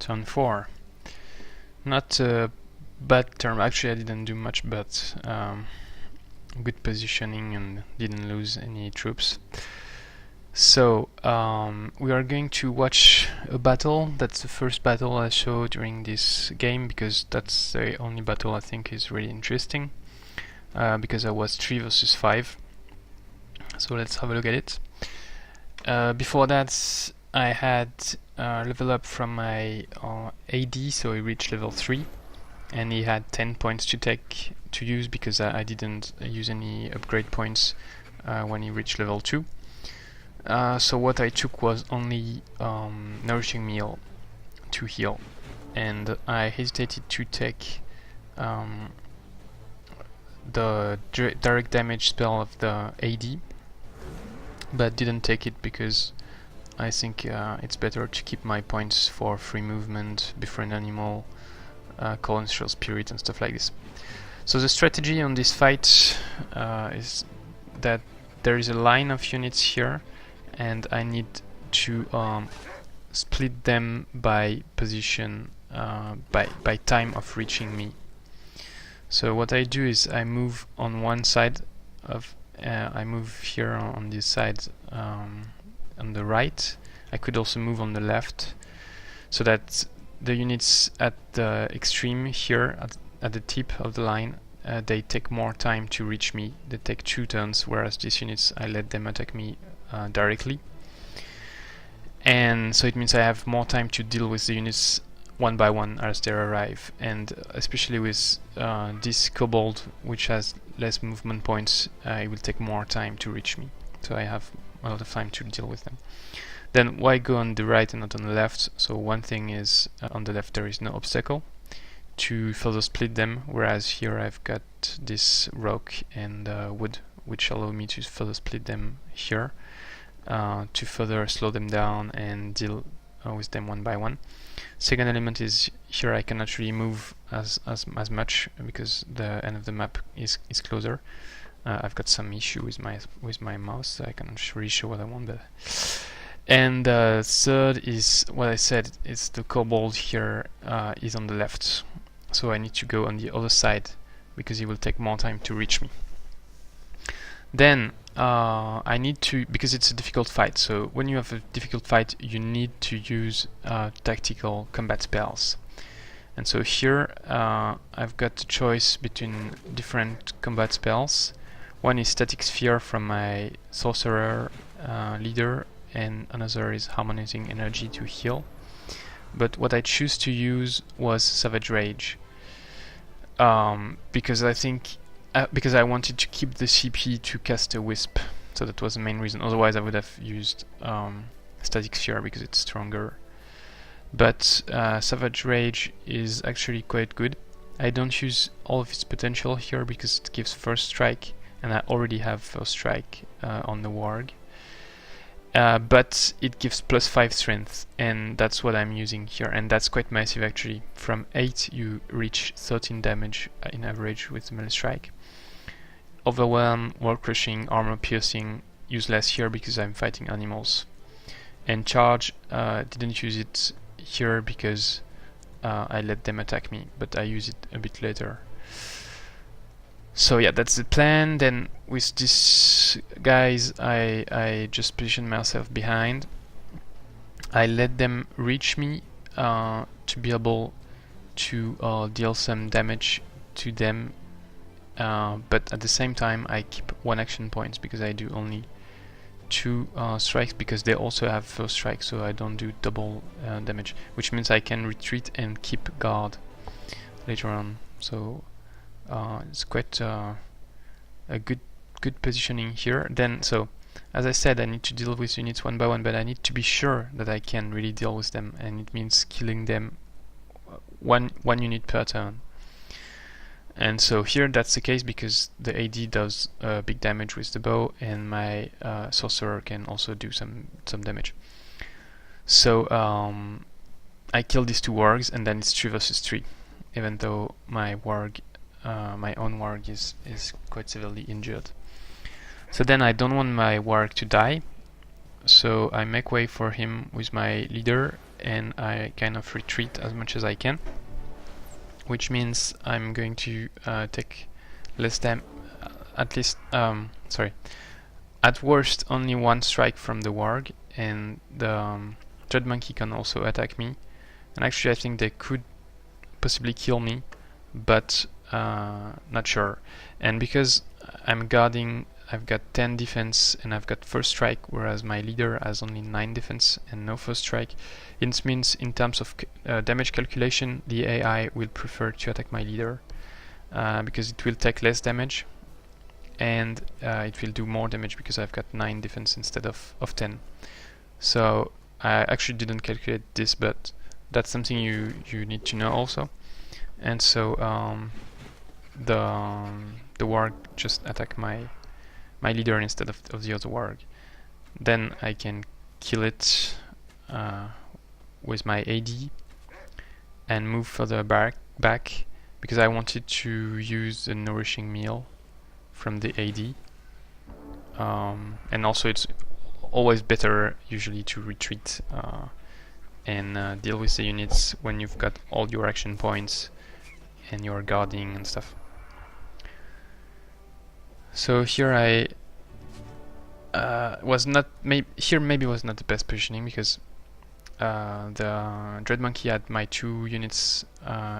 turn 4. Not a bad turn, actually I didn't do much, but good positioning and didn't lose any troops. So we are going to watch a battle. That's the first battle I saw during this game, because that's the only battle I think is really interesting, because I was 3 versus 5. So let's have a look at it. Before that I had level up from my AD, so he reached level 3 and he had 10 points to use, because I didn't use any upgrade points when he reached level 2. So what I took was only Nourishing Meal to heal, and I hesitated to take the direct damage spell of the AD, but didn't take it because I think it's better to keep my points for free movement, befriend animal, Colonial Spirit and stuff like this. So the strategy on this fight is that there is a line of units here, and I need to split them by position, by time of reaching me. So what I do is I move on one side of I move here on this side, on the right. I could also move on the left, so that the units at the extreme here, at the tip of the line, they take more time to reach me. They take 2 turns, whereas these units I let them attack me directly. And so it means I have more time to deal with the units one by one as they arrive, and especially with this kobold, which has less movement points, it will take more time to reach me, so I have a lot of time to deal with them. Then why go on the right and not on the left? So one thing is, on the left there is no obstacle to further split them, whereas here I've got this rock and wood, which allow me to further split them here, to further slow them down and deal with them one by one. Second element is, here I cannot really move as much because the end of the map is closer. I've got some issue with my mouse, so I cannot really show what I want. But and third is what I said, it's the kobold here is on the left, so I need to go on the other side because he will take more time to reach me. Then I need to, because it's a difficult fight, so when you have a difficult fight you need to use tactical combat spells. And so here I've got a choice between different combat spells. One is Static Sphere from my Sorcerer Leader, and another is Harmonizing Energy to heal. But what I choose to use was Savage Rage, because I think because I wanted to keep the CP to cast a Wisp, so that was the main reason. Otherwise I would have used Static Sphere because it's stronger. But Savage Rage is actually quite good. I don't use all of its potential here because it gives first strike, and I already have first strike on the Warg. But it gives +5 strength, and that's what I'm using here, and that's quite massive actually. From 8 you reach 13 damage in average with melee strike. Overwhelm, Wall Crushing, Armor Piercing, useless here because I'm fighting animals. And Charge, didn't use it here because I let them attack me, but I use it a bit later. So yeah, that's the plan. Then with these guys I just position myself behind. I let them reach me to be able to deal some damage to them, but at the same time I keep 1 action point because I do only 2 strikes, because they also have first strike, so I don't do double damage, which means I can retreat and keep guard later on. So it's quite a good positioning here. Then, so as I said, I need to deal with units one by one, but I need to be sure that I can really deal with them, and it means killing them one unit per turn. And so here that's the case because the AD does big damage with the bow, and my sorcerer can also do some damage. So I kill these 2 wargs, and then it's 3 versus 3, even though my warg, my own warg is quite severely injured. So then I don't want my warg to die, so I make way for him with my leader, and I kind of retreat as much as I can, which means I'm going to take less damage, at least, sorry, at worst only one strike from the Warg, and the Dread Monkey can also attack me, and actually I think they could possibly kill me, but not sure. And because I'm guarding, I've got 10 defense and I've got first strike, whereas my leader has only 9 defense and no first strike. It means in terms of damage calculation, the AI will prefer to attack my leader because it will take less damage, and it will do more damage because I've got 9 defense instead of 10. So I actually didn't calculate this, but that's something you need to know also. And so the Warg just attack my leader instead of the other Warg. Then I can kill it with my AD and move further back because I wanted to use the Nourishing Meal from the AD. And also it's always better usually to retreat and deal with the units when you've got all your action points and you're guarding and stuff. So here I was not maybe was not the best positioning because the Dread Monkey had my 2 units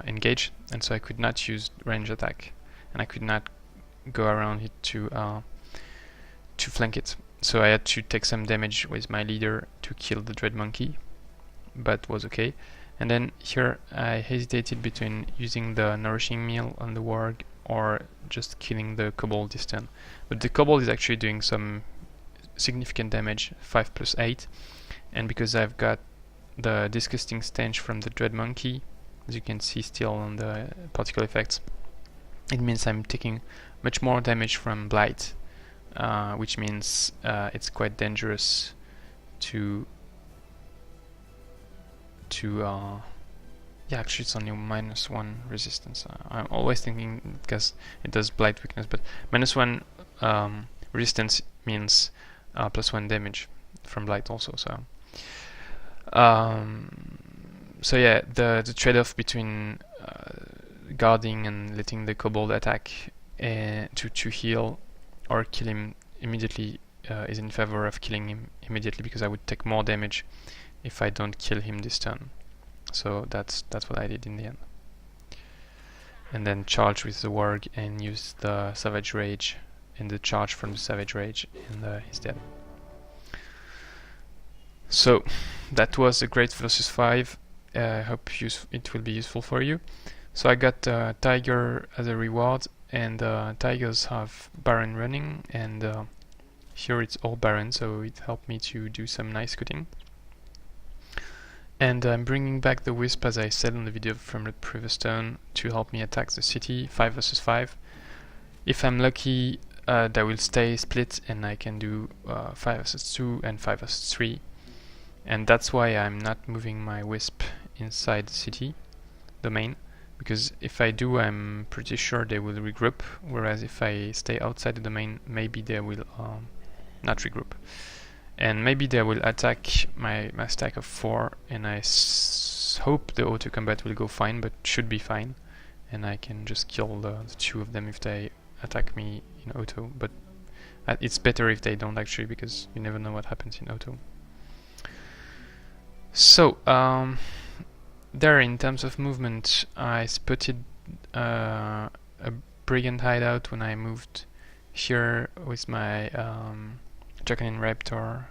engaged, and so I could not use range attack, and I could not go around it to flank it. So I had to take some damage with my leader to kill the Dread Monkey, but was okay. And then here I hesitated between using the Nourishing Meal on the Warg or just killing the Kobold this turn. But the Kobold is actually doing some significant damage, 5 plus 8, and because I've got the Disgusting Stench from the Dread Monkey, as you can see still on the particle effects, it means I'm taking much more damage from Blight, which means it's quite dangerous to yeah, actually it's only -1 resistance. I'm always thinking because it does Blight weakness, but -1 resistance means +1 damage from Blight also. So so yeah, the trade-off between guarding and letting the Kobold attack to heal or kill him immediately is in favor of killing him immediately, because I would take more damage if I don't kill him this turn. So that's what I did in the end. And then charge with the Warg and use the Savage Rage, and the charge from the Savage Rage, and he's dead. So that was a great versus 5. I hope it will be useful for you. So I got Tiger as a reward, and Tigers have Baron running, and here it's all Baron, so it helped me to do some nice scouting. And I'm bringing back the Wisp, as I said in the video from the previous turn, to help me attack the city, 5 versus 5. If I'm lucky, they will stay split and I can do 5 versus 2 and 5 versus 3. And that's why I'm not moving my Wisp inside the city domain, because if I do, I'm pretty sure they will regroup, whereas if I stay outside the domain, maybe they will not regroup. And maybe they will attack my stack of 4, and I hope the auto combat will go fine, but should be fine, and I can just kill the 2 of them if they attack me in auto. But it's better if they don't, actually, because you never know what happens in auto. So there, in terms of movement, I spotted a Brigand Hideout when I moved here with my Dragon Raptor,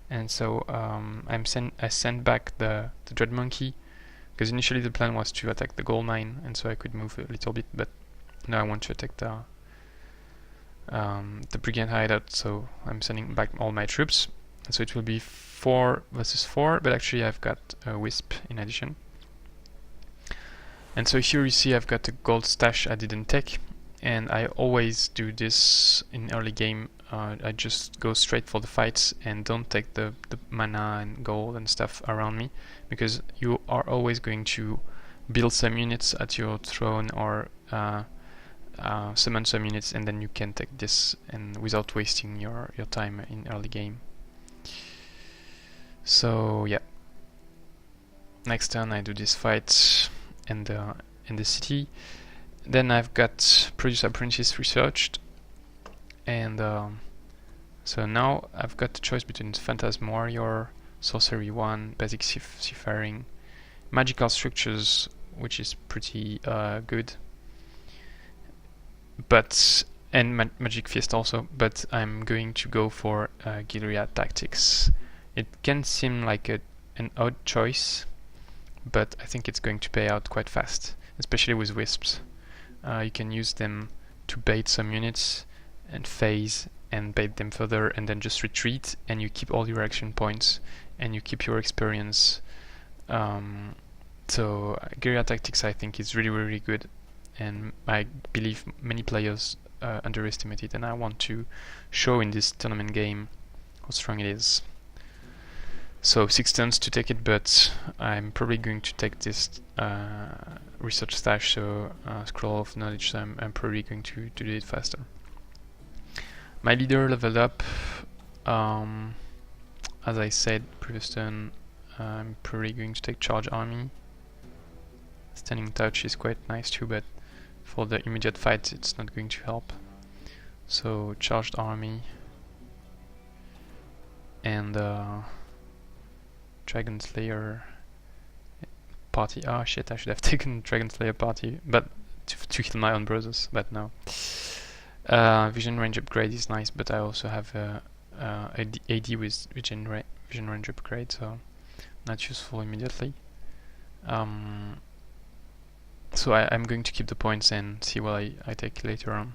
and so I sent back the Dread Monkey, because initially the plan was to attack the gold mine, and so I could move a little bit, but now I want to attack the Brigand Hideout, so I'm sending back all my troops, and so it will be 4 versus 4, but actually I've got a Wisp in addition. And so here you see I've got a gold stash I didn't take, and I always do this in early game. I just go straight for the fights and don't take the mana and gold and stuff around me, because you are always going to build some units at your throne or summon some units, and then you can take this and without wasting your time in early game. So yeah. next turn I do this fight in the city. Then I've got Produce Apprentice researched, and so now I've got the choice between Phantasm Warrior, Sorcery 1, Basic Seafaring, Magical Structures, which is pretty good, but and Magic Fist also, but I'm going to go for Guerilla Tactics. It can seem like an odd choice, but I think it's going to pay out quite fast, especially with Wisps. You can use them to bait some units and phase and bait them further, and then just retreat, and you keep all your action points and you keep your experience. So Guerilla Tactics I think is really, really good, and I believe many players underestimate it, and I want to show in this tournament game how strong it is. So 6 turns to take it, but I'm probably going to take this research stash, so scroll of knowledge, so I'm probably going to do it faster. My leader leveled up. As I said previous turn, I'm probably going to take Charge Army. Standing Touch is quite nice too, but for the immediate fight it's not going to help. So Charged Army and Dragon Slayer party. Oh shit, I should have taken Dragon Slayer party, but to kill my own brothers, but no. Vision range upgrade is nice, but I also have AD with vision range upgrade, so not useful immediately. So I'm going to keep the points and see what I take later on.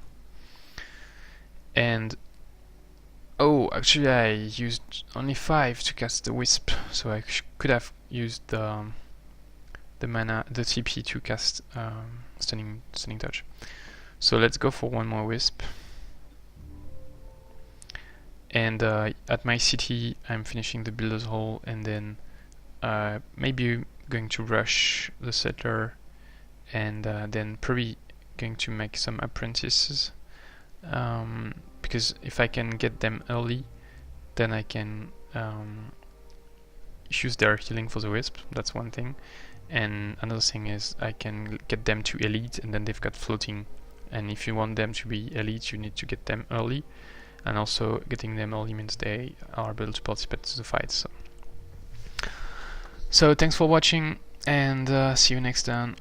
And oh, actually I used only 5 to cast the Wisp, so I could have used the mana, the TP to cast Stunning Touch. So let's go for one more Wisp. And at my city I'm finishing the Builder's Hall, and then maybe going to rush the Settler, and then probably going to make some apprentices, because if I can get them early, then I can use their healing for the Wisp. That's one thing, and another thing is I can get them to elite, and then they've got floating, and if you want them to be elite you need to get them early, and also getting them early means they are able to participate in the fight. So thanks for watching, and see you next time.